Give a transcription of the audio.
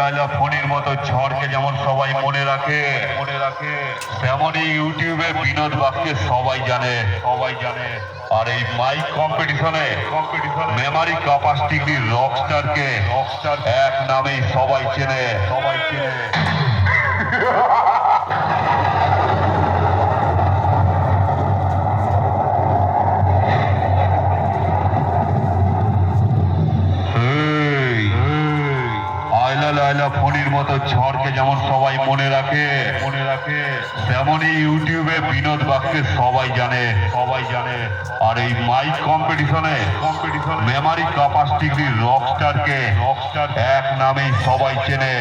লায়লা ফণির মতো ঝড়কে যেমন সবাই মনে রাখে তেমনই ইউটিউবে বিনোদ বাক্যে সবাই জানে আর এই মাইক কম্পিটিশনে মেমারি ক্যাপাসিটি রকস্টারকে এক নামেই সবাই চেনে লায়লা ফণির মতো ঝড়কে যেমন সবাই মনে রাখে তেমনই ইউটিউবে বিনোদ বাক্যে সবাই জানে আর এই মাইক কম্পিটিশনে মেমারি ক্যাপাসিটি রকস্টারকে এক নামেই সবাই চেনে